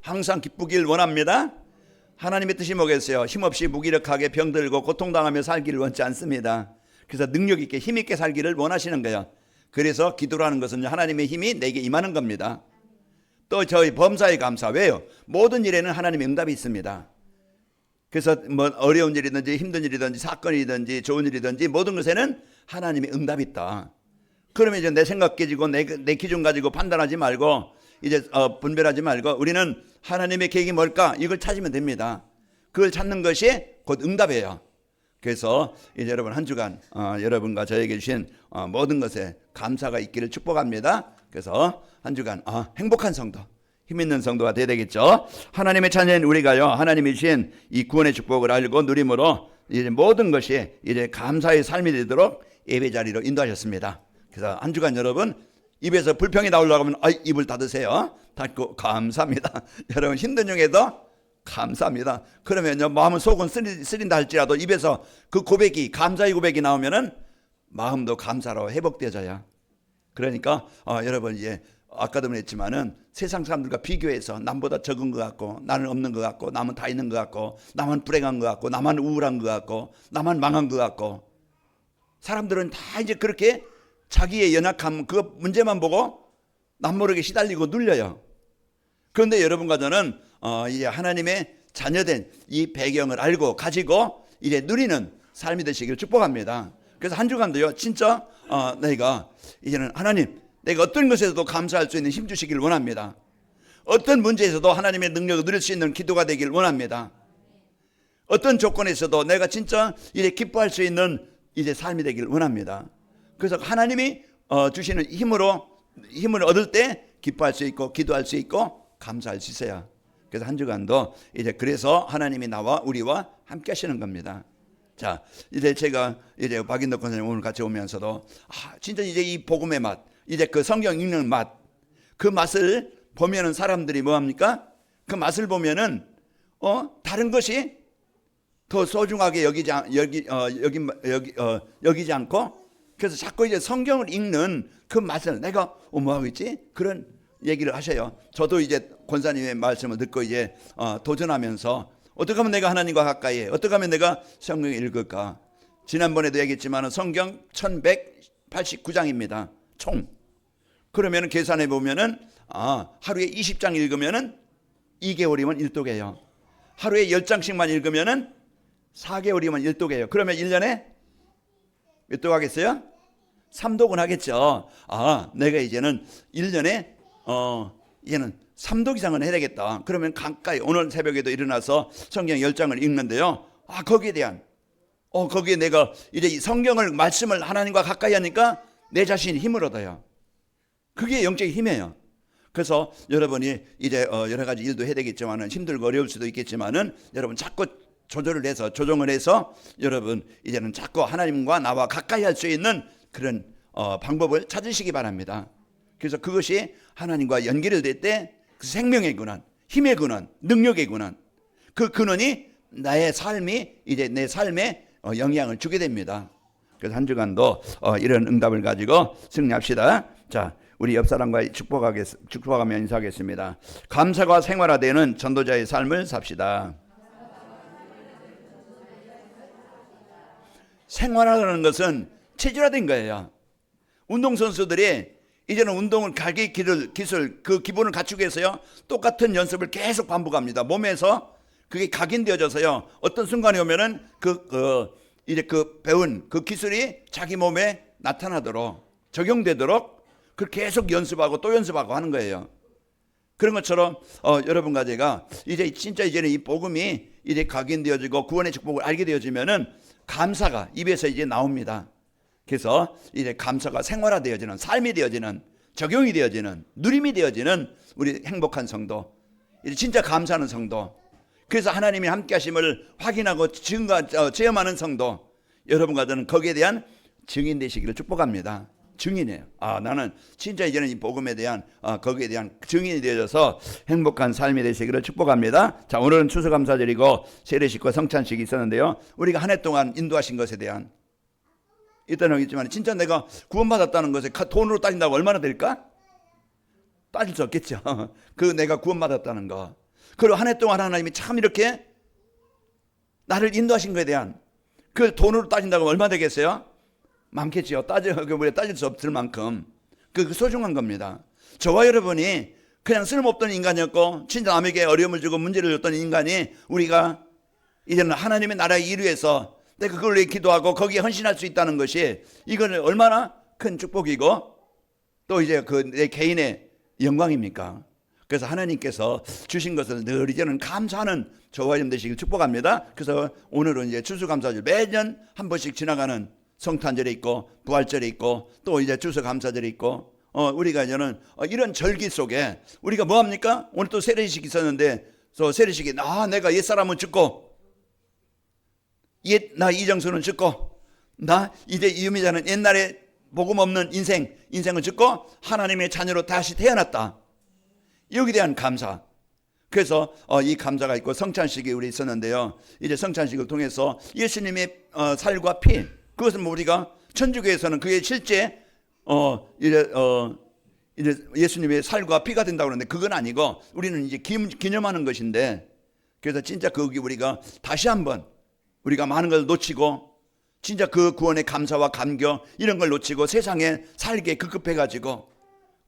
항상 기쁘길 원합니다. 하나님의 뜻이 뭐겠어요? 힘없이 무기력하게 병들고 고통당하며 살기를 원치 않습니다. 그래서 능력 있게 힘 있게 살기를 원하시는 거예요. 그래서 기도라는 것은 하나님의 힘이 내게 임하는 겁니다. 또 저희 범사에 감사. 왜요? 모든 일에는 하나님의 응답이 있습니다. 그래서 뭐 어려운 일이든지 힘든 일이든지 사건이든지 좋은 일이든지 모든 것에는 하나님의 응답이 있다. 그러면 이제 내 생각 깨지고 내 기준 가지고 판단하지 말고 이제 분별하지 말고 우리는 하나님의 계획이 뭘까? 이걸 찾으면 됩니다. 그걸 찾는 것이 곧 응답이에요. 그래서 이제 여러분 한 주간 여러분과 저에게 주신 모든 것에 감사가 있기를 축복합니다. 그래서 한 주간 행복한 성도, 힘 있는 성도가 되어야 되겠죠. 하나님의 자녀인 우리가요, 하나님이 주신 이 구원의 축복을 알고 누림으로 이제 모든 것이 이제 감사의 삶이 되도록 예배 자리로 인도하셨습니다. 그래서 한 주간 여러분 입에서 불평이 나오려고 하면 입을 닫으세요. 닫고 감사합니다. 여러분 힘든 중에도 감사합니다. 그러면요 마음은 속은 쓰린다 할지라도 입에서 그 고백이 감사의 고백이 나오면은 마음도 감사로 회복되어져요. 그러니까 여러분 이제 아까도 말했지만은 세상 사람들과 비교해서 남보다 적은 것 같고 나는 없는 것 같고 남은 다 있는 것 같고 나만 불행한 것 같고 나만 우울한 것 같고 나만 망한 것 같고 사람들은 다 이제 그렇게 자기의 연약함 그 문제만 보고 남모르게 시달리고 눌려요. 그런데 여러분과 저는 이제 하나님의 자녀된 이 배경을 알고 가지고 이제 누리는 삶이 되시기를 축복합니다. 그래서 한 주간도요 진짜 내가 이제는 하나님 내가 어떤 것에서도 감사할 수 있는 힘 주시길 원합니다. 어떤 문제에서도 하나님의 능력을 누릴 수 있는 기도가 되길 원합니다. 어떤 조건에서도 내가 진짜 이제 기뻐할 수 있는 이제 삶이 되길 원합니다. 그래서 하나님이 주시는 힘을 얻을 때 기뻐할 수 있고 기도할 수 있고 감사할 수 있어요. 그래서 한 주간도 이제 그래서 하나님이 나와 우리와 함께 하시는 겁니다. 자, 이제 제가 이제 박인덕 권사님 오늘 같이 오면서도 진짜 이제 이 복음의 맛, 이제 그 성경 읽는 맛, 그 맛을 보면은 사람들이 뭐 합니까? 그 맛을 보면은 다른 것이 더 소중하게 여기지 않고 그래서 자꾸 이제 성경을 읽는 그 맛을 내가 뭐 하고 있지? 그런 얘기를 하셔요. 저도 이제 권사님의 말씀을 듣고 이제 도전하면서 어떻게 하면 내가 하나님과 가까이 해? 어떻게 하면 내가 성경을 읽을까? 지난번에도 얘기했지만 성경 1189장입니다. 총. 그러면 계산해 보면은 하루에 20장 읽으면은 2개월이면 1독이에요. 하루에 10장씩만 읽으면은 4개월이면 1독이에요. 그러면 1년에 몇 독 하겠어요? 3독은 하겠죠. 내가 이제는 1년에 이제는 3독 이상은 해야 되겠다. 그러면 가까이 오늘 새벽에도 일어나서 성경 10장을 읽는데요. 거기에 대한 거기에 내가 이제 이 성경을 말씀을 하나님과 가까이 하니까 내 자신이 힘을 얻어요. 그게 영적인 힘이에요. 그래서 여러분이 이제 여러 가지 일도 해야 되겠지만은 힘들고 어려울 수도 있겠지만은 여러분 자꾸 조정을 해서 여러분 이제는 자꾸 하나님과 나와 가까이 할 수 있는 그런 방법을 찾으시기 바랍니다. 그래서 그것이 하나님과 연결될 때 그 생명의 근원, 힘의 근원, 능력의 근원, 그 근원이 나의 삶이 이제 내 삶에 영향을 주게 됩니다. 그래서 한 주간도 이런 응답을 가지고 승리합시다. 자, 우리 옆 사람과 축복하며 인사하겠습니다. 감사가 생활화되는 전도자의 삶을 삽시다. 생활하는 것은 체질화된 거예요. 운동선수들이 이제는 운동을 기술 그 기본을 갖추기 위해서요 똑같은 연습을 계속 반복합니다. 몸에서 그게 각인되어져서요 어떤 순간에 오면은 이제 그 배운 그 기술이 자기 몸에 나타나도록 적용되도록 그걸 계속 연습하고 또 연습하고 하는 거예요. 그런 것처럼 여러분과 제가 이제 진짜 이제는 이 복음이 이제 각인되어지고 구원의 축복을 알게 되어지면은 감사가 입에서 이제 나옵니다. 그래서 이제 감사가 생활화되어지는 삶이 되어지는 적용이 되어지는 누림이 되어지는 우리 행복한 성도, 이제 진짜 감사하는 성도, 그래서 하나님이 함께 하심을 확인하고 체험하는 성도, 여러분과 저는 거기에 대한 증인 되시기를 축복합니다. 증인이에요. 나는 진짜 이제는 이 복음에 대한 거기에 대한 증인이 되어져서 행복한 삶이 되시기를 축복합니다. 자, 오늘은 추수감사절이고 세례식과 성찬식이 있었는데요, 우리가 한 해 동안 인도하신 것에 대한 있다는 있지만 진짜 내가 구원받았다는 것에 돈으로 따진다고 얼마나 될까? 따질 수 없겠죠. 그 내가 구원받았다는 거, 그리고 한 해 동안 하나님이 참 이렇게 나를 인도하신 것에 대한 그 돈으로 따진다고 얼마 되겠어요? 많겠지요. 따질 수 없을 만큼 그 소중한 겁니다. 저와 여러분이 그냥 쓸모없던 인간이었고 진짜 남에게 어려움을 주고 문제를 줬던 인간이 우리가 이제는 하나님의 나라의 일을 위해서 내가 그걸 위해 기도하고 거기에 헌신할 수 있다는 것이 이거는 얼마나 큰 축복이고 또 이제 그 내 개인의 영광입니까? 그래서 하나님께서 주신 것을 늘 이제는 감사하는 저와 여러분 되시길 축복합니다. 그래서 오늘은 이제 추수감사절 매년 한 번씩 지나가는 성탄절이 있고 부활절이 있고 또 이제 추수감사절이 있고 우리가 이제는 이런 절기 속에 우리가 뭐 합니까? 오늘 또 세례식 있었는데 또 세례식에 내가 옛사람은 죽고 나 이정수는 죽고 나 이제 이유미자는 옛날에 복음 없는 인생을 죽고 하나님의 자녀로 다시 태어났다. 여기에 대한 감사. 그래서 이 감사가 있고 성찬식이 우리 있었는데요. 이제 성찬식을 통해서 예수님의 살과 피, 그것은 뭐 우리가 천주교에서는 그게 실제 이제 예수님의 살과 피가 된다고 그러는데 그건 아니고 우리는 이제 기념하는 것인데, 그래서 진짜 거기 우리가 다시 한번 우리가 많은 걸 놓치고 진짜 그 구원의 감사와 감격 이런 걸 놓치고 세상에 살게 급급해가지고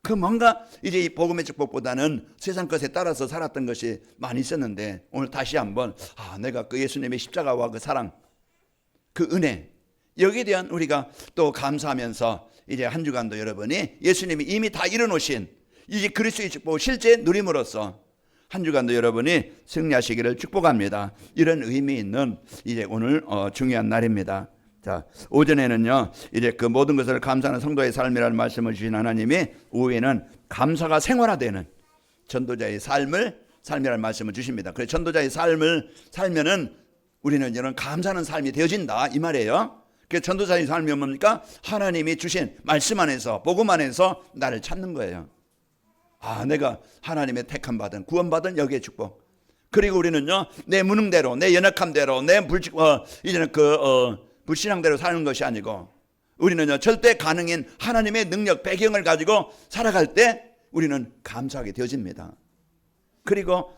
그 뭔가 이제 이 복음의 축복보다는 세상 것에 따라서 살았던 것이 많이 있었는데 오늘 다시 한번 내가 그 예수님의 십자가와 그 사랑, 그 은혜, 여기에 대한 우리가 또 감사하면서 이제 한 주간도 여러분이 예수님이 이미 다 이뤄놓으신 이제 그리스도의 축복을 실제 누림으로써 한 주간도 여러분이 승리하시기를 축복합니다. 이런 의미 있는 이제 오늘 중요한 날입니다. 자, 오전에는요, 이제 그 모든 것을 감사하는 성도의 삶이라는 말씀을 주신 하나님이 오후에는 감사가 생활화되는 전도자의 삶이라는 말씀을 주십니다. 그래서 전도자의 삶을 살면은 우리는 이런 감사하는 삶이 되어진다 이 말이에요. 그래서 전도자의 삶이 뭡니까? 하나님이 주신 말씀 안에서 복음 안에서 나를 찾는 거예요. 내가 하나님의 택함 받은 구원받은 여기의 축복. 그리고 우리는요, 내 무능대로 내 연약함대로 내 이제는 불신앙대로 사는 것이 아니고 우리는요, 절대 가능인 하나님의 능력 배경을 가지고 살아갈 때 우리는 감사하게 되어집니다. 그리고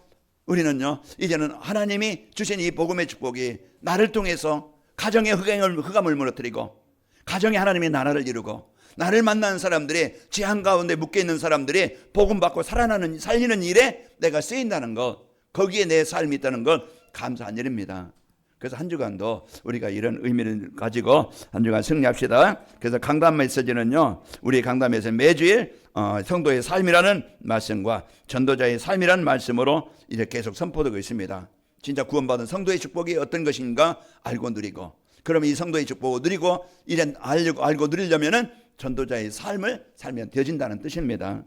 우리는요, 이제는 하나님이 주신 이 복음의 축복이 나를 통해서 가정의 흑암을 무너뜨리고 가정에 하나님의 나라를 이루고 나를 만나는 사람들이 재앙 가운데 묶여있는 사람들이 복음 받고 살리는 일에 내가 쓰인다는 것, 거기에 내 삶이 있다는 것 감사한 일입니다. 그래서 한 주간도 우리가 이런 의미를 가지고 한 주간 승리합시다. 그래서 강단 메시지는요, 우리 강단에서 매주일 성도의 삶이라는 말씀과 전도자의 삶이라는 말씀으로 이제 계속 선포되고 있습니다. 진짜 구원받은 성도의 축복이 어떤 것인가 알고 누리고, 그러면 이 성도의 축복을 누리고 이제 알고 누리려면은 전도자의 삶을 살면 되어진다는 뜻입니다.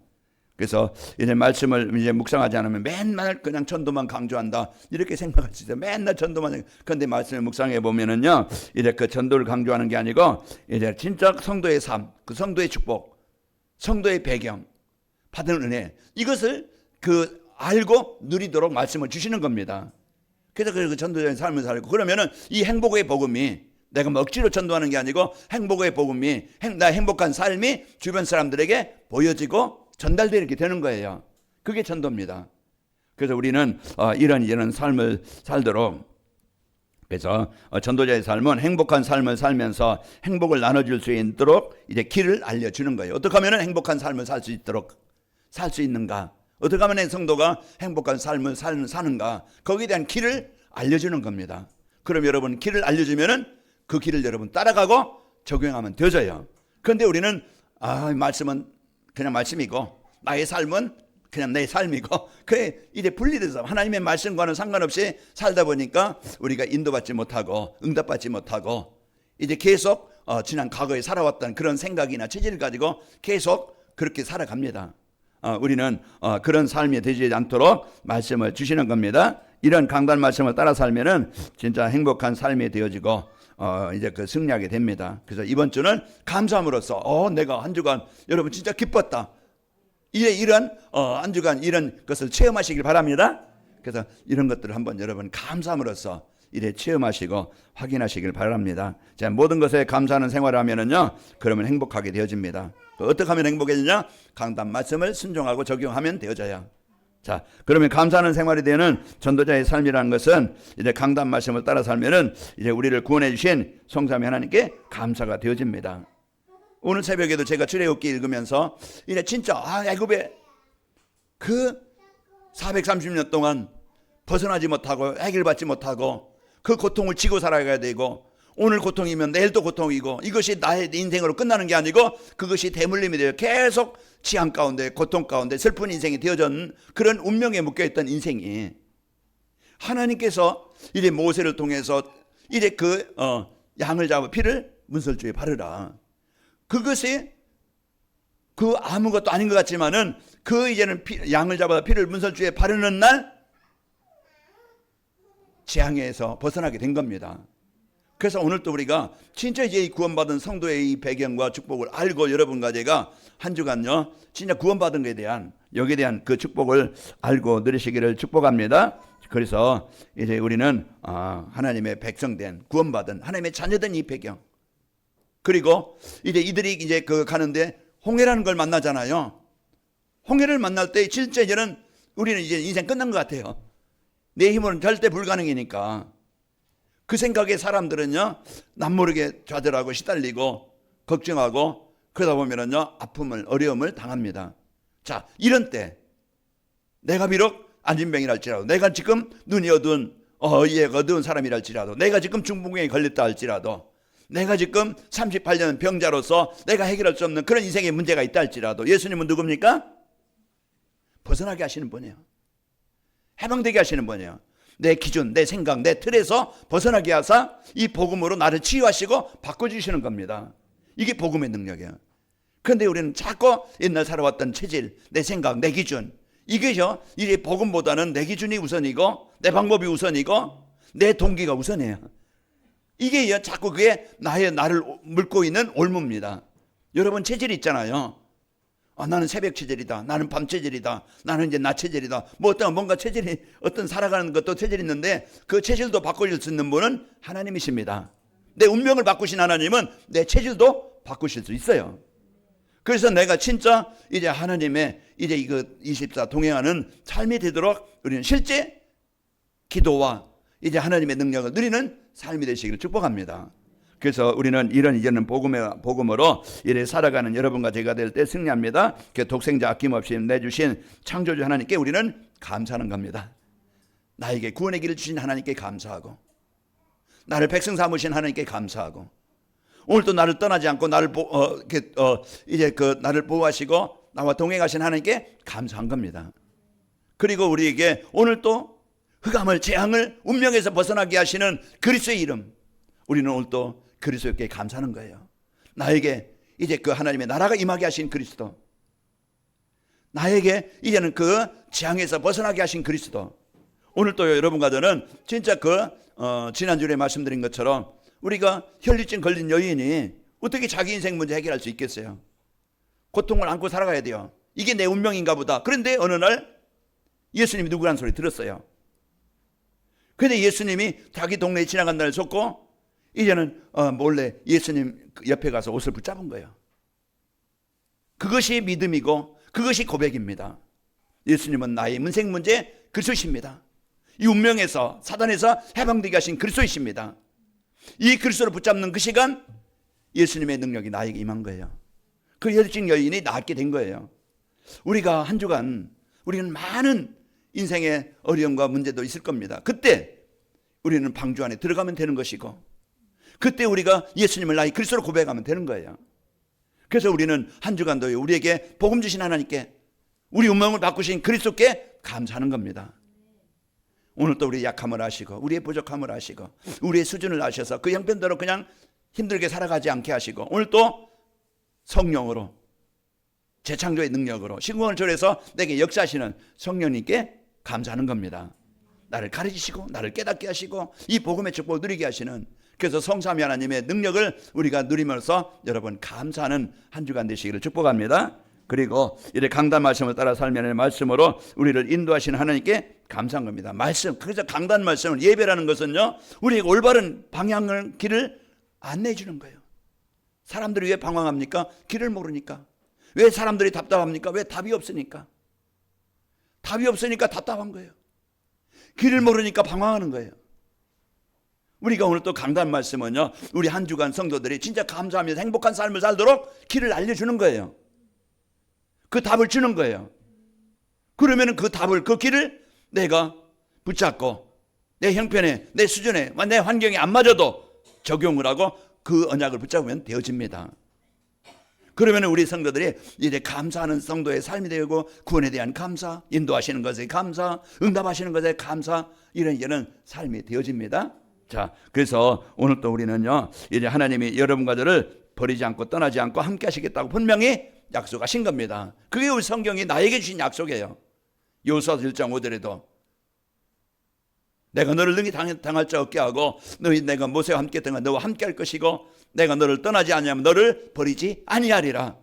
그래서 이제 말씀을 이제 묵상하지 않으면 맨날 그냥 전도만 강조한다 이렇게 생각할 수 있어요. 맨날 전도만. 그런데 말씀을 묵상해 보면은요, 이제 그 전도를 강조하는 게 아니고 이제 진짜 성도의 삶, 그 성도의 축복, 성도의 배경, 받은 은혜, 이것을 알고 누리도록 말씀을 주시는 겁니다. 그래서 그 전도자의 삶을 살고, 그러면은 이 행복의 복음이 내가 억지로 전도하는 게 아니고 행복의 복음이 나의 행복한 삶이 주변 사람들에게 보여지고 전달되게 되는 거예요. 그게 전도입니다. 그래서 우리는 이런 삶을 살도록, 그래서 전도자의 삶은 행복한 삶을 살면서 행복을 나눠줄 수 있도록 이제 길을 알려주는 거예요. 어떻게 하면 행복한 삶을 살 수 있는가? 어떻게 하면 성도가 행복한 삶을 사는가? 거기에 대한 길을 알려주는 겁니다. 그럼 여러분 길을 알려주면은 그 길을 여러분 따라가고 적용하면 되어져요. 그런데 우리는 말씀은 그냥 말씀이고 나의 삶은 그냥 내 삶이고 그게 이제 분리돼서 하나님의 말씀과는 상관없이 살다 보니까 우리가 인도받지 못하고 응답받지 못하고 이제 계속 지난 과거에 살아왔던 그런 생각이나 체질을 가지고 계속 그렇게 살아갑니다. 우리는 그런 삶이 되지 않도록 말씀을 주시는 겁니다. 이런 강단 말씀을 따라 살면은 진짜 행복한 삶이 되어지고 이제 그 승리하게 됩니다. 그래서 이번 주는 감사함으로써 내가 한 주간 여러분 진짜 기뻤다. 이런 한 주간 이런 것을 체험하시길 바랍니다. 그래서 이런 것들을 한번 여러분 감사함으로써 이래 체험하시고 확인하시길 바랍니다. 자, 모든 것에 감사하는 생활을 하면은요, 그러면 행복하게 되어집니다. 어떻게 하면 행복해지냐? 강단 말씀을 순종하고 적용하면 되어져요. 자, 그러면 감사하는 생활이 되는 전도자의 삶이라는 것은 이제 강단 말씀을 따라 살면은 이제 우리를 구원해 주신 성삼위 하나님께 감사가 되어집니다. 오늘 새벽에도 제가 출애굽기 읽으면서 이제 진짜 애굽에 그 430년 동안 벗어나지 못하고 해결받지 못하고 그 고통을 지고 살아가야 되고, 오늘 고통이면 내일도 고통이고, 이것이 나의 인생으로 끝나는 게 아니고 그것이 대물림이 되어 계속 지향 가운데 고통 가운데 슬픈 인생이 되어졌는 그런 운명에 묶여있던 인생이, 하나님께서 이제 모세를 통해서 이제 양을 잡아 피를 문설주에 바르라. 그것이 그 아무것도 아닌 것 같지만은 이제는 양을 잡아 피를 문설주에 바르는 날 재앙에서 벗어나게 된 겁니다. 그래서 오늘 또 우리가 진짜 이제 구원받은 성도의 이 배경과 축복을 알고, 여러분과 제가 한 주간요 진짜 구원받은 것에 대한, 여기에 대한 그 축복을 알고 누리시기를 축복합니다. 그래서 이제 우리는 하나님의 백성된, 구원받은 하나님의 자녀된 이 배경, 그리고 이제 이들이 이제 가는데 홍해라는 걸 만나잖아요. 홍해를 만날 때 진짜 이제는 우리는 이제 인생 끝난 것 같아요. 내 힘으로는 절대 불가능이니까. 그 생각에 사람들은요 남모르게 좌절하고 시달리고 걱정하고, 그러다 보면은요 아픔을, 어려움을 당합니다. 자, 이런 때 내가 비록 안진병이랄지라도, 내가 지금 눈이 어두운 이해가 어두운 사람이랄지라도, 내가 지금 중풍병에 걸렸다 할지라도, 내가 지금 38년 병자로서 내가 해결할 수 없는 그런 인생의 문제가 있다 할지라도, 예수님은 누굽니까? 벗어나게 하시는 분이에요. 해방되게 하시는 분이에요. 내 기준, 내 생각, 내 틀에서 벗어나게 하사 이 복음으로 나를 치유하시고 바꿔주시는 겁니다. 이게 복음의 능력이에요. 그런데 우리는 자꾸 옛날 살아왔던 체질, 내 생각, 내 기준, 이게죠 이제 복음보다는 내 기준이 우선이고, 내 방법이 우선이고, 내 동기가 우선이에요. 이게 자꾸 그게 나를 물고 있는 올무입니다. 여러분 체질이 있잖아요. 나는 새벽 체질이다, 나는 밤 체질이다, 나는 이제 낮 체질이다, 뭔가 체질이, 어떤 살아가는 것도 체질이 있는데 그 체질도 바꾸실 수 있는 분은 하나님이십니다. 내 운명을 바꾸신 하나님은 내 체질도 바꾸실 수 있어요. 그래서 내가 진짜 이제 하나님의 이제 이거 24 동행하는 삶이 되도록 우리는 실제 기도와 이제 하나님의 능력을 누리는 삶이 되시기를 축복합니다. 그래서 우리는 이런 이제는 복음으로 이래 살아가는 여러분과 제가 될 때 승리합니다. 그 독생자 아낌없이 내주신 창조주 하나님께 우리는 감사하는 겁니다. 나에게 구원의 길을 주신 하나님께 감사하고, 나를 백성 삼으신 하나님께 감사하고, 오늘도 나를 떠나지 않고 나를 나를 보호하시고 나와 동행하신 하나님께 감사한 겁니다. 그리고 우리에게 오늘 또 흑암을, 재앙을, 운명에서 벗어나게 하시는 그리스도의 이름, 우리는 오늘 또 그리스도께 감사하는 거예요. 나에게 이제 그 하나님의 나라가 임하게 하신 그리스도, 나에게 이제는 그 재앙에서 벗어나게 하신 그리스도. 오늘 또 여러분과 저는 진짜 지난주에 말씀드린 것처럼 우리가 혈류증 걸린 여인이 어떻게 자기 인생 문제 해결할 수 있겠어요? 고통을 안고 살아가야 돼요. 이게 내 운명인가 보다. 그런데 어느 날 예수님이 누구라는 소리 들었어요. 그런데 예수님이 자기 동네에 지나간 날을 속고 이제는 몰래 예수님 옆에 가서 옷을 붙잡은 거예요. 그것이 믿음이고 그것이 고백입니다. 예수님은 나의 인생 문제 그리스도이십니다. 이 운명에서, 사단에서 해방되게 하신 그리스도이십니다. 이 그리스도를 붙잡는 그 시간 예수님의 능력이 나에게 임한 거예요. 그 혈증 여인이 낫게 된 거예요. 우리가 한 주간 우리는 많은 인생의 어려움과 문제도 있을 겁니다. 그때 우리는 방주 안에 들어가면 되는 것이고, 그때 우리가 예수님을 나의 그리스도로 고백하면 되는 거예요. 그래서 우리는 한 주간도 우리에게 복음 주신 하나님께, 우리 운명을 바꾸신 그리스도께 감사하는 겁니다. 오늘 또 우리의 약함을 아시고, 우리의 부족함을 아시고, 우리의 수준을 아셔서 그 형편대로 그냥 힘들게 살아가지 않게 하시고, 오늘 또 성령으로, 재창조의 능력으로 신공을 조례해서 내게 역사하시는 성령님께 감사하는 겁니다. 나를 가르치시고 나를 깨닫게 하시고 이 복음의 축복을 누리게 하시는, 그래서 성삼위 하나님의 능력을 우리가 누리면서 여러분 감사하는 한 주간 되시기를 축복합니다. 그리고 이렇게 강단 말씀을 따라 살면 말씀으로 우리를 인도하시는 하나님께 감사한 겁니다. 말씀, 그래서 강단 말씀을, 예배라는 것은요 우리에게 올바른 방향을, 길을 안내해 주는 거예요. 사람들이 왜 방황합니까? 길을 모르니까. 왜 사람들이 답답합니까? 왜 답이 없으니까. 답이 없으니까 답답한 거예요. 길을 모르니까 방황하는 거예요. 우리가 오늘 또 강단 말씀은요, 우리 한 주간 성도들이 진짜 감사하면서 행복한 삶을 살도록 길을 알려주는 거예요. 그 답을 주는 거예요. 그러면은 그 답을, 그 길을 내가 붙잡고 내 형편에, 내 수준에, 내 환경에 안 맞아도 적용을 하고 그 언약을 붙잡으면 되어집니다. 그러면 우리 성도들이 이제 감사하는 성도의 삶이 되고, 구원에 대한 감사, 인도하시는 것에 감사, 응답하시는 것에 감사, 이런 삶이 되어집니다. 자, 그래서 오늘 또 우리는요, 이제 하나님이 여러분과 저를 버리지 않고 떠나지 않고 함께 하시겠다고 분명히 약속하신 겁니다. 그게 우리 성경이 나에게 주신 약속이에요. 여호수아서 1장 5절에도 내가 너를 능히 당할 자 없게 하고 너희 내가 모세와 함께 했던 건 너와 함께 할 것이고 내가 너를 떠나지 아니하면 너를 버리지 아니하리라.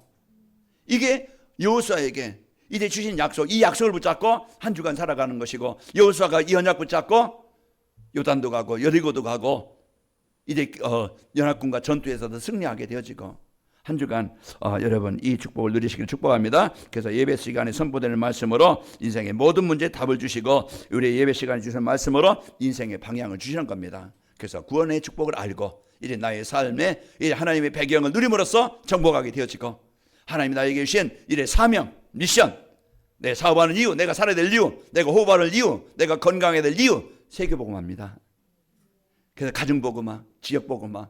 이게 여호수아에게 이제 주신 약속, 이 약속을 붙잡고 한 주간 살아가는 것이고, 여호수아가 이 언약 붙잡고 요단도 가고 여리고도 가고 이제 연합군과 전투에서도 승리하게 되어지고, 한 주간 여러분 이 축복을 누리시길 축복합니다. 그래서 예배 시간에 선포되는 말씀으로 인생의 모든 문제에 답을 주시고, 우리 예배 시간에 주시는 말씀으로 인생의 방향을 주시는 겁니다. 그래서 구원의 축복을 알고 이제 나의 삶에 이제 하나님의 배경을 누림으로써 정복하게 되어지고, 하나님이 나에게 주신 이제 사명, 미션, 내 사업하는 이유, 내가 살아야 될 이유, 내가 호흡하는 이유, 내가 건강해야 될 이유, 세계복음화입니다. 그래서 가정복음화, 지역복음화,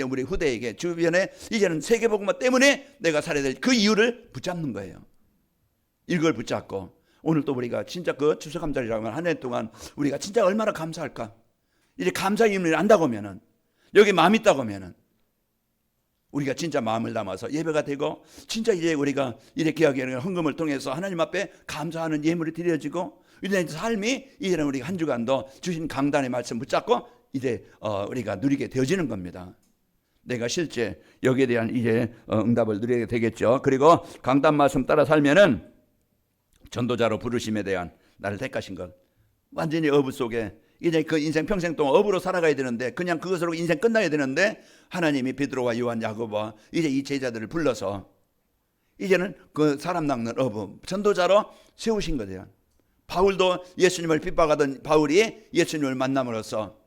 우리 후대에게 주변에 이제는 세계복음화 때문에 내가 살아야 될 그 이유를 붙잡는 거예요. 이걸 붙잡고 오늘 또 우리가 진짜 그 추수감사절이라고 하는 한 해 동안 우리가 진짜 얼마나 감사할까. 이제 감사의 의미를 안다고 하면은, 여기 마음 있다고 하면은 우리가 진짜 마음을 담아서 예배가 되고, 진짜 이제 우리가 이렇게 하기에는 헌금을 통해서 하나님 앞에 감사하는 예물이 드려지고, 이제 삶이 이제는 우리가 한 주간도 주신 강단의 말씀 붙잡고 이제 우리가 누리게 되어지는 겁니다. 내가 실제 여기에 대한 이제 응답을 누리게 되겠죠. 그리고 강단 말씀 따라 살면은 전도자로 부르심에 대한 나를 택하신 것, 완전히 어부 속에 이제 그 인생 평생 동안 어부로 살아가야 되는데, 그냥 그것으로 인생 끝나야 되는데, 하나님이 베드로와 요한, 야고보와 이제 이 제자들을 불러서 이제는 그 사람 낚는 어부, 전도자로 세우신 거예요. 바울도 예수님을 핍박하던 바울이 예수님을 만남으로써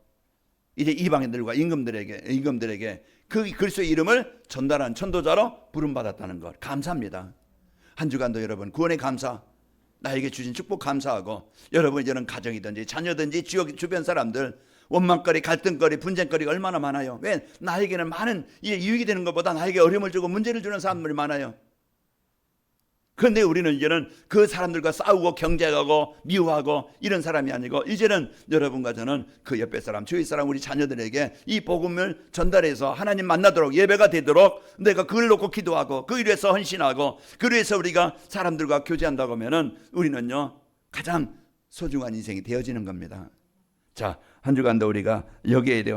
이제 이방인들과 임금들에게 그 그리스도의 이름을 전달한 전도자로 부름받았다는 것, 감사합니다. 한 주간도 여러분 구원의 감사, 나에게 주신 축복 감사하고, 여러분 이제는 가정이든지 자녀든지 주변 사람들 원망거리, 갈등거리, 분쟁거리가 얼마나 많아요. 왜? 나에게는 많은 유익이 되는 것보다 나에게 어려움을 주고 문제를 주는 사람들이 많아요. 그런데 우리는 이제는 그 사람들과 싸우고 경쟁하고 미워하고 이런 사람이 아니고, 이제는 여러분과 저는 그 옆에 사람, 주위 사람, 우리 자녀들에게 이 복음을 전달해서 하나님 만나도록, 예배가 되도록 내가 그걸 놓고 기도하고 그 위해서 헌신하고 그 위해서 우리가 사람들과 교제한다고 하면은 우리는요 가장 소중한 인생이 되어지는 겁니다. 자, 한 주간도 우리가 여기에 대해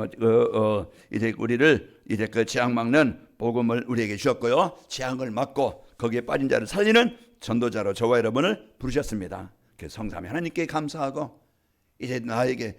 이제 우리를 이제 그 재앙 막는 복음을 우리에게 주셨고요, 재앙을 막고 거기에 빠진 자를 살리는 전도자로 저와 여러분을 부르셨습니다. 그래서 성삼위 하나님께 감사하고, 이제 나에게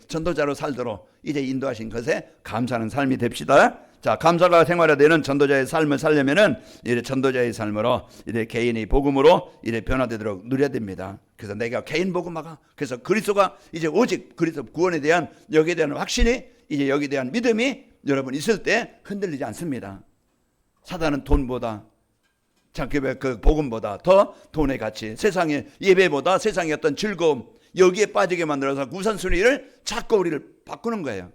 전도자로 살도록 이제 인도하신 것에 감사하는 삶이 됩시다. 자, 감사가 생활화되는 전도자의 삶을 살려면은 이제 전도자의 삶으로 이제 개인의 복음으로 이제 변화되도록 누려야 됩니다. 그래서 내가 개인 복음화가, 그래서 그리스도가 이제 오직 그리스도 구원에 대한 여기에 대한 확신이, 이제 여기에 대한 믿음이 여러분 있을 때 흔들리지 않습니다. 사단은 돈보다, 그 복음보다 더 돈의 가치, 세상의 예배보다 세상의 어떤 즐거움, 여기에 빠지게 만들어서 우선순위를 자꾸 우리를 바꾸는 거예요.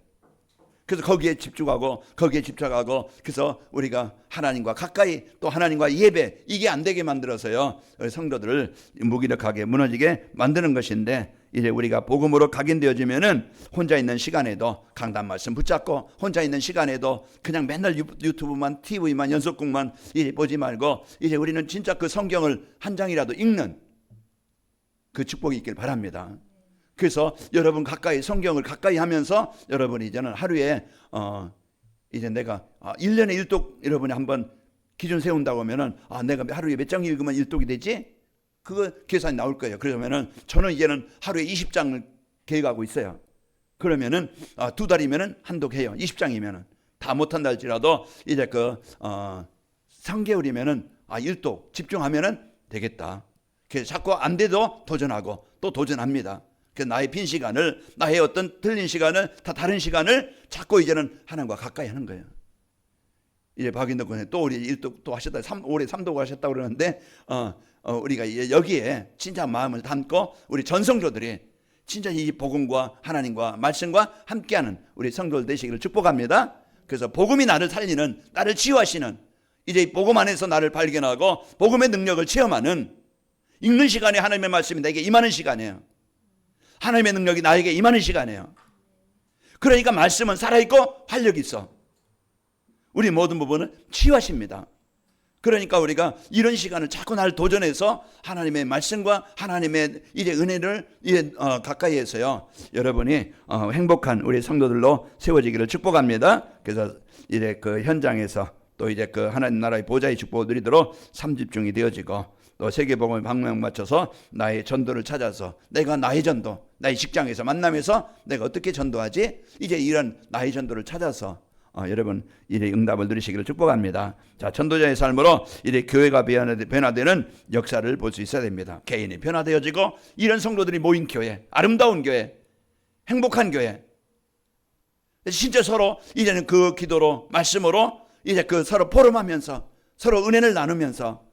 그래서 거기에 집중하고 거기에 집착하고, 그래서 우리가 하나님과 가까이, 또 하나님과 예배, 이게 안 되게 만들어서요 성도들을 무기력하게 무너지게 만드는 것인데, 이제 우리가 복음으로 각인되어지면은 혼자 있는 시간에도 강단 말씀 붙잡고, 혼자 있는 시간에도 그냥 맨날 유튜브만, TV만, 연속극만 이제 보지 말고, 이제 우리는 진짜 그 성경을 한 장이라도 읽는 그 축복이 있길 바랍니다. 그래서 여러분 가까이 성경을 가까이 하면서 여러분이 이제는 하루에 이제 내가 1년에 1독 여러분이 한번 기준 세운다고 하면은, 내가 하루에 몇 장 읽으면 1독이 되지? 그거 계산이 나올 거예요. 그러면은 저는 이제는 하루에 20장을 계획하고 있어요. 그러면은 2달이면은 한독 해요. 20장이면은 다 못한다 할지라도 이제 그 3개월이면은 1독 집중하면은 되겠다. 그래서 자꾸 안 돼도 도전하고 또 도전합니다. 그 나의 빈 시간을, 나의 어떤 틀린 시간을, 다 다른 시간을 자꾸 이제는 하나님과 가까이 하는 거예요. 이제 박인덕 군에 또 우리 일도 또 하셨다, 올해 3도 하셨다고 그러는데, 우리가 여기에 진짜 마음을 담고 우리 전성도들이 진짜 이 복음과 하나님과 말씀과 함께하는 우리 성도들 되시기를 축복합니다. 그래서 복음이 나를 살리는, 나를 치유하시는, 이제 복음 안에서 나를 발견하고 복음의 능력을 체험하는, 읽는 시간에 하나님의 말씀이 내게 임하는 시간이에요. 하나님의 능력이 나에게 임하는 시간이에요. 그러니까 말씀은 살아있고 활력이 있어. 우리 모든 부분은 치유하십니다. 그러니까 우리가 이런 시간을 자꾸 날 도전해서 하나님의 말씀과 하나님의 이제 은혜를 가까이 해서요, 여러분이 행복한 우리 성도들로 세워지기를 축복합니다. 그래서 이제 그 현장에서 또 이제 그 하나님 나라의 보좌의 축복을 누리도록 삼집중이 되어지고, 또 세계복음을 방향 맞춰서 나의 전도를 찾아서 내가 나의 전도, 나의 직장에서 만남에서 내가 어떻게 전도하지? 이제 이런 나의 전도를 찾아서 여러분 이제 응답을 누리시기를 축복합니다. 자, 전도자의 삶으로 이제 교회가 변화되는 역사를 볼 수 있어야 됩니다. 개인이 변화되어지고 이런 성도들이 모인 교회, 아름다운 교회, 행복한 교회, 진짜 서로 이제는 그 기도로, 말씀으로 이제 그 서로 포럼하면서 서로 은혜를 나누면서,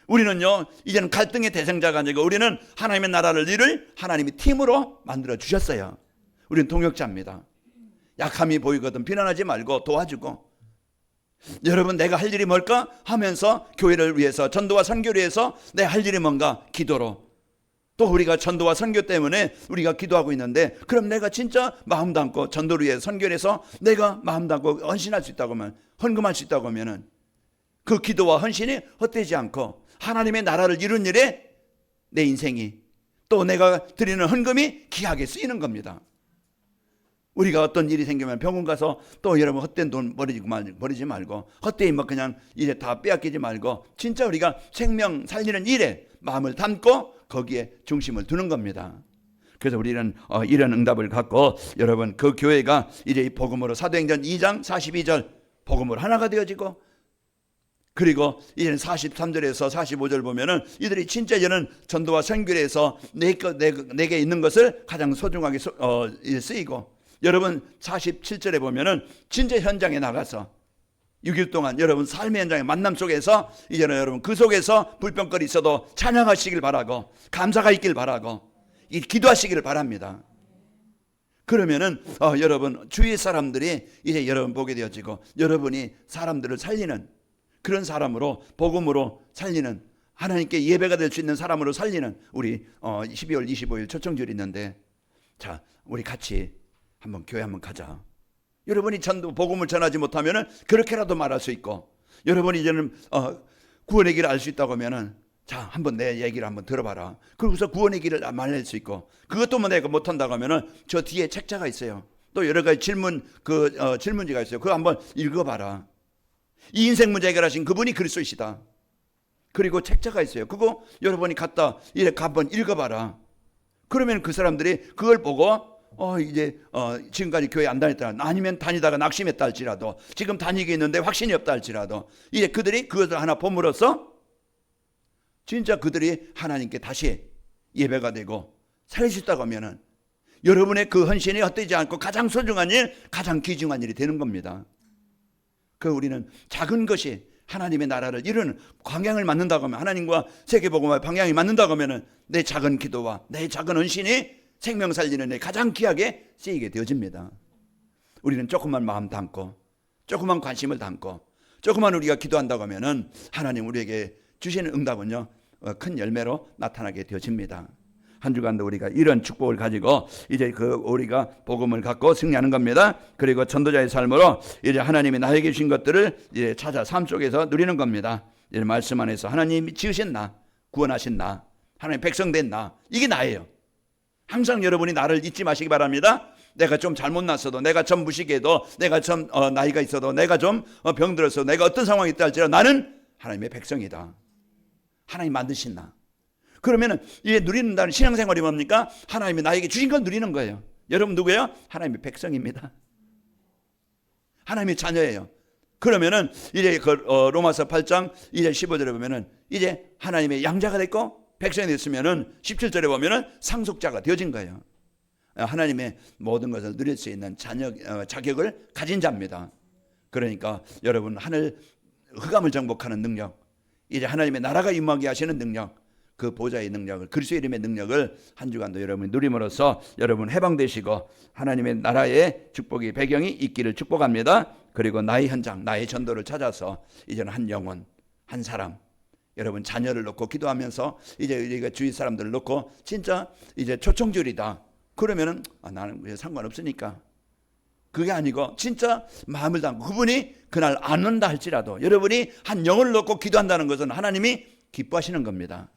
우리는요 이제는 갈등의 대상자가 아니고 우리는 하나님의 나라를 이룰 하나님이 팀으로 만들어 주셨어요. 우리는 동역자입니다. 약함이 보이거든 비난하지 말고 도와주고, 여러분 내가 할 일이 뭘까 하면서 교회를 위해서, 전도와 선교를 위해서 내 할 일이 뭔가 기도로, 또 우리가 전도와 선교 때문에 우리가 기도하고 있는데, 그럼 내가 진짜 마음 담고 전도를 위해 선교를 해서 내가 마음 담고 헌신할 수 있다고 하면, 헌금할 수 있다고 하면은 그 기도와 헌신이 헛되지 않고 하나님의 나라를 이룬 일에 내 인생이, 또 내가 드리는 헌금이 귀하게 쓰이는 겁니다. 우리가 어떤 일이 생기면 병원 가서 또 여러분 헛된 돈 버리지 말고, 헛되이 뭐 그냥 이제 다 빼앗기지 말고, 진짜 우리가 생명 살리는 일에 마음을 담고 거기에 중심을 두는 겁니다. 그래서 우리는 이런 응답을 갖고, 여러분 그 교회가 이제 이 복음으로 사도행전 2장 42절 복음으로 하나가 되어지고, 그리고 이제는 43절에서 45절 보면은 이들이 진짜 이제는 전도와 선교에서 내게 있는 것을 가장 소중하게 쓰이고, 여러분 47절에 보면은 진짜 현장에 나가서 6일 동안 여러분 삶의 현장의 만남 속에서 이제는 여러분 그 속에서 불평거리 있어도 찬양하시길 바라고, 감사가 있길 바라고, 기도하시기를 바랍니다. 그러면은 여러분 주위 사람들이 이제 여러분 보게 되어지고, 여러분이 사람들을 살리는 그런 사람으로, 복음으로 살리는, 하나님께 예배가 될 수 있는 사람으로 살리는 우리 12월 25일 초청절이 있는데, 자 우리 같이 한번 교회 한번 가자. 여러분이 전도 복음을 전하지 못하면은 그렇게라도 말할 수 있고, 여러분이 이제는 구원의 길을 알 수 있다고 하면은 자 한번 내 얘기를 한번 들어봐라. 그러고서 구원의 길을 말할 수 있고, 그것도 뭐 내가 못한다고 하면은 저 뒤에 책자가 있어요. 또 여러 가지 질문지가 있어요. 그거 한번 읽어봐라. 이 인생 문제 해결하신 그분이 그리스도이시다. 그리고 책자가 있어요. 그거 여러분이 갖다 이렇게 한번 읽어봐라. 그러면 그 사람들이 그걸 보고 이제 지금까지 교회 안 다녔다, 아니면 다니다가 낙심했다 할지라도, 지금 다니고 있는데 확신이 없다 할지라도, 이제 그들이 그것을 하나 봄으로써 진짜 그들이 하나님께 다시 예배가 되고 살릴 수 있다고 하면은 여러분의 그 헌신이 헛되지 않고 가장 소중한 일, 가장 귀중한 일이 되는 겁니다. 그 우리는 작은 것이 하나님의 나라를 이루는 방향을 맞는다고 하면, 하나님과 세계복음의 방향이 맞는다고 하면은 내 작은 기도와 내 작은 헌신이 생명 살리는 데 가장 귀하게 쓰이게 되어집니다. 우리는 조금만 마음 담고, 조금만 관심을 담고, 조금만 우리가 기도한다고 하면은 하나님 우리에게 주시는 응답은요 큰 열매로 나타나게 되어집니다. 한 주간도 우리가 이런 축복을 가지고 이제 그 우리가 복음을 갖고 승리하는 겁니다. 그리고 전도자의 삶으로 이제 하나님이 나에게 주신 것들을 이제 찾아 삶 속에서 누리는 겁니다. 이제 말씀 안에서 하나님이 지으신 나, 구원하신 나, 하나님 백성 된 나, 이게 나예요. 항상 여러분이 나를 잊지 마시기 바랍니다. 내가 좀 잘못 났어도, 내가 좀 무식해도, 내가 좀 나이가 있어도, 내가 좀 병들어서, 내가 어떤 상황이 있다 할지라도 나는 하나님의 백성이다. 하나님 만드신 나. 그러면은 이게 누리는다는 신앙생활이 뭡니까? 하나님이 나에게 주신 걸 누리는 거예요. 여러분 누구예요? 하나님의 백성입니다. 하나님의 자녀예요. 그러면은 이제 로마서 8장 이제 15절에 보면은 이제 하나님의 양자가 됐고 백성이 됐으면은 17절에 보면은 상속자가 되어진 거예요. 하나님의 모든 것을 누릴 수 있는 자격을 가진 자입니다. 그러니까 여러분 하늘 흑암을 정복하는 능력, 이제 하나님의 나라가 임하게 하시는 능력, 그 보좌의 능력을, 그리스도의 이름의 능력을 한 주간도 여러분이 누림으로써 여러분 해방되시고 하나님의 나라의 축복의 배경이 있기를 축복합니다. 그리고 나의 현장, 나의 전도를 찾아서 이제는 한 영혼, 한 사람, 여러분 자녀를 놓고 기도하면서 이제 우리가 주위 사람들을 놓고 진짜 이제 초청절이다. 그러면은 나는 왜 상관없으니까. 그게 아니고 진짜 마음을 담고 그분이 그날 안 온다 할지라도 여러분이 한 영혼을 놓고 기도한다는 것은 하나님이 기뻐하시는 겁니다.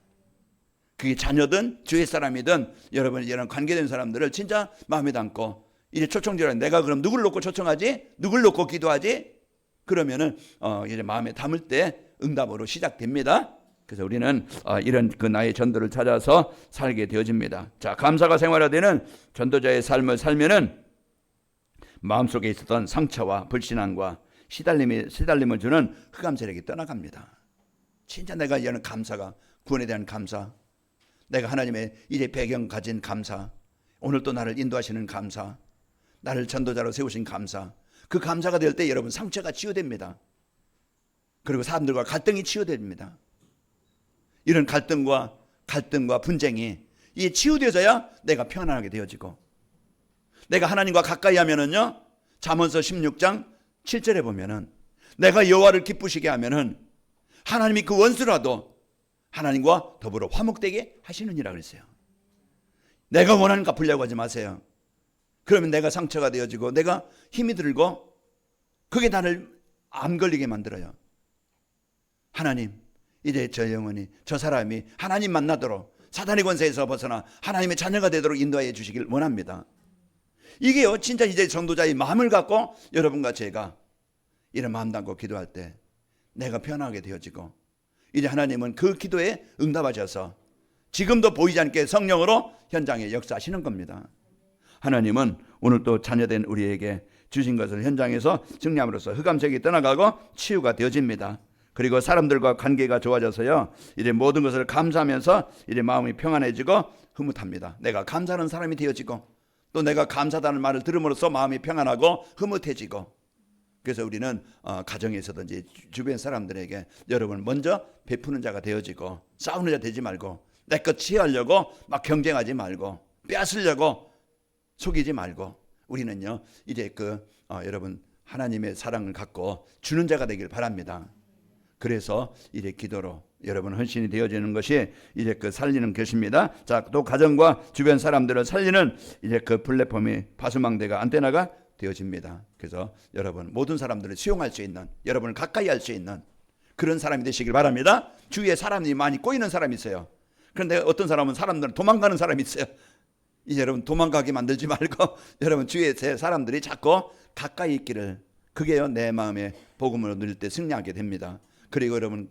그게 자녀든 주위 사람이든 여러분 이런 관계된 사람들을 진짜 마음에 담고 이제 초청절에 내가 그럼 누구를 놓고 초청하지? 누구를 놓고 기도하지? 그러면은 이제 마음에 담을 때 응답으로 시작됩니다. 그래서 우리는 이런 그 나의 전도를 찾아서 살게 되어집니다. 자, 감사가 생활화되는 전도자의 삶을 살면은 마음속에 있었던 상처와 불신앙과 시달림을 주는 흑암 세력이 떠나갑니다. 진짜 내가 이하는 감사가, 구원에 대한 감사, 내가 하나님의 이제 배경 가진 감사, 오늘 또 나를 인도하시는 감사, 나를 전도자로 세우신 감사, 그 감사가 될 때 여러분 상처가 치유됩니다. 그리고 사람들과 갈등이 치유됩니다. 이런 갈등과 분쟁이 이게 치유되어져야 내가 평안하게 되어지고, 내가 하나님과 가까이 하면은요, 잠언서 16장 7절에 보면은 내가 여호와를 기쁘시게 하면은 하나님이 그 원수라도 하나님과 더불어 화목되게 하시느니라 그랬어요. 내가 원하는 갚으려고 하지 마세요. 그러면 내가 상처가 되어지고 내가 힘이 들고 그게 나를 암 걸리게 만들어요. 하나님, 이제 저 영혼이, 저 사람이 하나님 만나도록 사단의 권세에서 벗어나 하나님의 자녀가 되도록 인도하여 주시길 원합니다. 이게요, 진짜 이제 전도자의 마음을 갖고 여러분과 제가 이런 마음 담고 기도할 때 내가 편하게 되어지고, 이제 하나님은 그 기도에 응답하셔서 지금도 보이지 않게 성령으로 현장에 역사하시는 겁니다. 하나님은 오늘 또 자녀된 우리에게 주신 것을 현장에서 승리함으로써 흑암색이 떠나가고 치유가 되어집니다. 그리고 사람들과 관계가 좋아져서요, 이제 모든 것을 감사하면서 이제 마음이 평안해지고 흐뭇합니다. 내가 감사하는 사람이 되어지고, 또 내가 감사하다는 말을 들음으로써 마음이 평안하고 흐뭇해지고, 그래서 우리는 가정에서든지 주변 사람들에게 여러분 먼저 베푸는 자가 되어지고, 싸우는 자 되지 말고, 내 것 취하려고 막 경쟁하지 말고, 빼앗으려고 속이지 말고, 우리는요 이제 여러분 하나님의 사랑을 갖고 주는 자가 되길 바랍니다. 그래서 이제 기도로 여러분 헌신이 되어지는 것이 이제 그 살리는 것입니다. 자, 또 가정과 주변 사람들을 살리는 이제 그 플랫폼이 파수망대가 안테나가 되어집니다. 그래서 여러분 모든 사람들을 수용할 수 있는, 여러분을 가까이 할 수 있는 그런 사람이 되시길 바랍니다. 주위에 사람이 많이 꼬이는 사람이 있어요. 그런데 어떤 사람은 사람들은 도망가는 사람이 있어요. 이제 여러분 도망가게 만들지 말고 여러분 주위에 제 사람들이 자꾸 가까이 있기를, 그게요 내 마음에 복음을 누릴 때 승리하게 됩니다. 그리고 여러분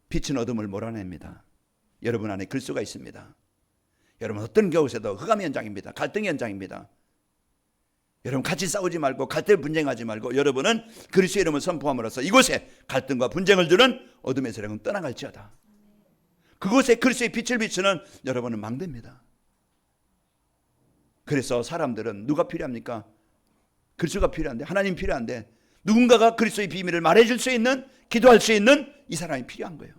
빛은 어둠을 몰아냅니다. 여러분 안에 그리스도가 있습니다. 여러분 어떤 겨우에도 흑암의 현장입니다. 갈등의 현장입니다. 여러분 같이 싸우지 말고 갈등 분쟁하지 말고 여러분은 그리스도의 이름을 선포함으로써 이곳에 갈등과 분쟁을 주는 어둠의 세력은 떠나갈지어다. 그곳에 그리스도의 빛을 비추는 여러분은 망됩니다. 그래서 사람들은 누가 필요합니까? 그리스도가 필요한데, 하나님 필요한데, 누군가가 그리스도의 비밀을 말해줄 수 있는, 기도할 수 있는 이 사람이 필요한 거예요.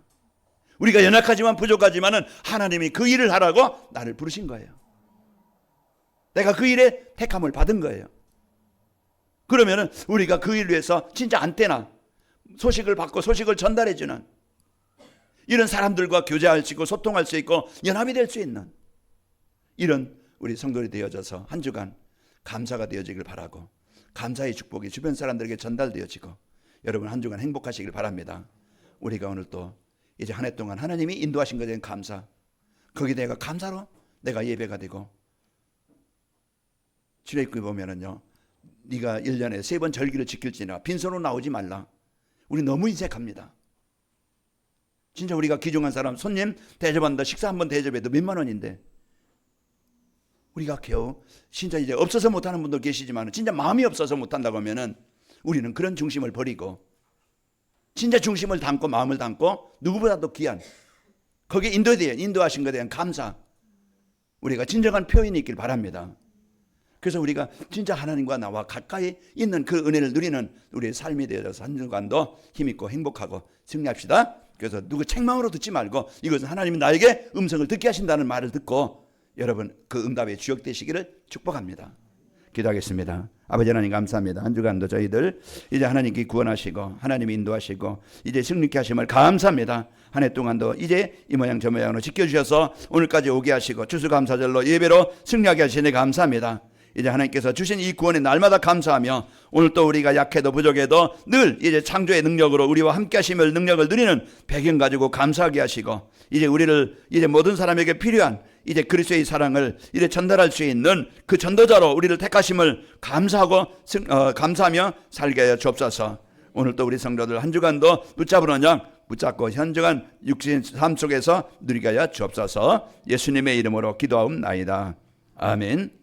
우리가 연약하지만 부족하지만은 하나님이 그 일을 하라고 나를 부르신 거예요. 내가 그 일에 택함을 받은 거예요. 그러면은 우리가 그 일을 위해서 진짜 안테나, 소식을 받고 소식을 전달해주는 이런 사람들과 교제할 수 있고 소통할 수 있고 연합이 될 수 있는 이런 우리 성도들이 되어져서 한 주간 감사가 되어지길 바라고, 감사의 축복이 주변 사람들에게 전달되어지고 여러분 한 주간 행복하시길 바랍니다. 우리가 오늘 또 이제 한 해 동안 하나님이 인도하신 것에 대한 감사, 거기에 내가 감사로 내가 예배가 되고, 출애굽기 보면은요, 네가 1년에 3번 절기를 지킬지니라 빈손으로 나오지 말라. 우리 너무 인색합니다. 진짜 우리가 귀중한 사람 손님 대접한다, 식사 한번 대접해도 몇만 원인데 우리가 겨우 진짜 이제 없어서 못하는 분들 계시지만 진짜 마음이 없어서 못한다고 하면은 우리는 그런 중심을 버리고 진짜 중심을 담고 마음을 담고 누구보다도 귀한 거기에 인도하신 것에 대한 감사, 우리가 진정한 표현이 있길 바랍니다. 그래서 우리가 진짜 하나님과 나와 가까이 있는 그 은혜를 누리는 우리의 삶이 되어서 한 주간도 힘있고 행복하고 승리합시다. 그래서 누구 책망으로 듣지 말고 이것은 하나님이 나에게 음성을 듣게 하신다는 말을 듣고 여러분 그 응답의 주역 되시기를 축복합니다. 기도하겠습니다. 아버지 하나님 감사합니다. 한 주간도 저희들 이제 하나님께 구원하시고 하나님이 인도하시고 이제 승리케 하심을 감사합니다. 한 해 동안도 이제 이 모양 저 모양으로 지켜주셔서 오늘까지 오게 하시고 추수감사절로 예배로 승리하게 하시니 감사합니다. 이제 하나님께서 주신 이 구원에 날마다 감사하며 오늘 또 우리가 약해도 부족해도 늘 이제 창조의 능력으로 우리와 함께 하심을 능력을 누리는 배경 가지고 감사하게 하시고 이제 우리를 이제 모든 사람에게 필요한 이제 그리스도의 사랑을 이제 전달할 수 있는 그 전도자로 우리를 택하심을 감사하고 감사하며 살게 하여 주옵소서. 오늘 또 우리 성도들 한 주간도 붙잡은 언약 붙잡고 현저한 육신 삶 속에서 누리게 하여 주옵소서. 예수님의 이름으로 기도하옵나이다. 아멘.